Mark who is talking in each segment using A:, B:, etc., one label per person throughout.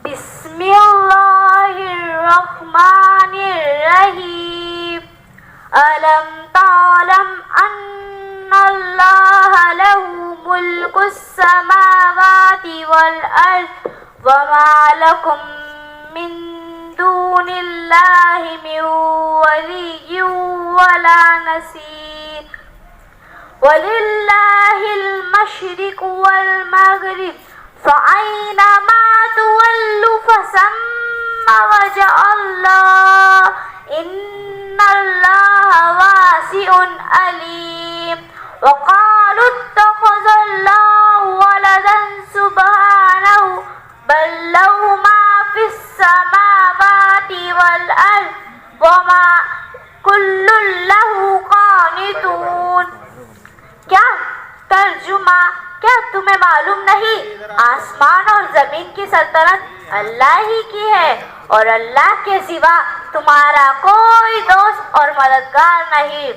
A: बिस्मिल्लाहिर्रहमानिर्रहीम। अलम तालम अन्नल्लाह लहू मुल्कुस समावाति वल अर्द वमा लकुम मिन दूनिल्लाहि मिन वलिय्यिन वला नसीर। वलिल्लाहिल मशरिक़ वल मग़रिब फ़अय्नमा तुवल्लू फसम्मा वजहल्लाह इन्नल्लाहा वासिउन अलीम। वक़ालू इत्तख़ज़ल्लाहु वलदन सुब्हानहु बल लहू मा फ़िस समावाति वल अर्द वमा कुल्लुन लहू क़ानितून। क्या तर्जुमा, क्या तुम्हें मालूम नहीं, आसमान और जमीन की सल्तनत अल्लाह ही की है और अल्लाह के सिवा तुम्हारा कोई दोस्त और मददगार नहीं।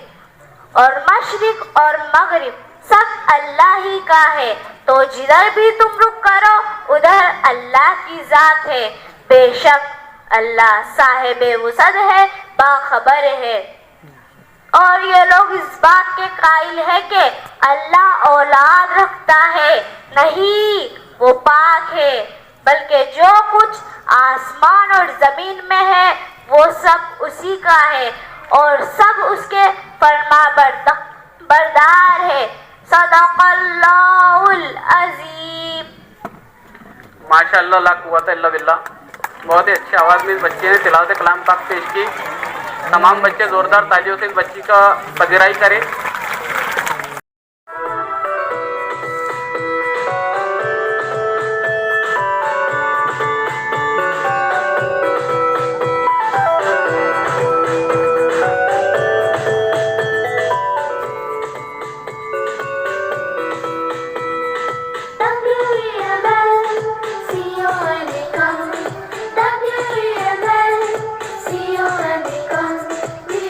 A: और मशरिक और मगरिब सब अल्लाह ही का है, तो जिधर भी तुम रुख करो उधर अल्लाह की जात है। बेशक अल्लाह साहिबे वुसअत है, बाखबर है। और ये लोग इस बात के कायल है कि अल्लाह औलाद रखता है, नहीं, वो पाक है, बल्कि जो कुछ आसमान और जमीन में है वो सब उसी का है और सब उसके फरमा बरदार है। सदक़ल्लाहुल अज़ीम।
B: माशाअल्लाह, ला कुव्वत इल्ला बिल्लाह। बहुत ही अच्छी आवाज़ में इस बच्चे ने तिलावत कलाम पाक पेश की। तमाम बच्चे ज़ोरदार तालियों से इस बच्ची का पजीराई करें।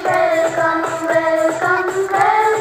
A: Welcome, welcome, welcome.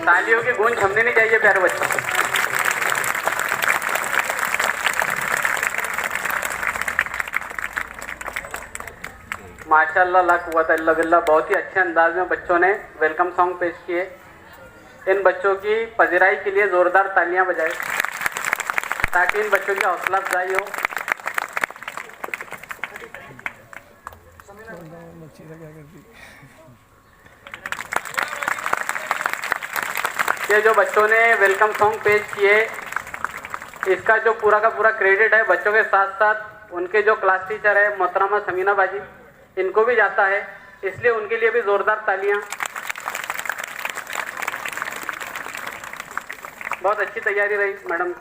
B: तालियों की गूंज थमनी नहीं चाहिए प्यारे बच्चों। माशाल्लाह ला कुव्वत इल्ला बिल्लाह, बहुत ही अच्छे अंदाज में बच्चों ने वेलकम सॉन्ग पेश किए। इन बच्चों की पजीराई के लिए जोरदार तालियां बजाएं ताकि इन बच्चों की हौसला अफजाई हो। ये जो बच्चों ने वेलकम सॉन्ग पेश किए, इसका जो पूरा का पूरा क्रेडिट है बच्चों के साथ साथ उनके जो क्लास टीचर है मोहतरमा समीना बाजी, इनको भी जाता है, इसलिए उनके लिए भी जोरदार तालियां। बहुत अच्छी तैयारी रही मैडम।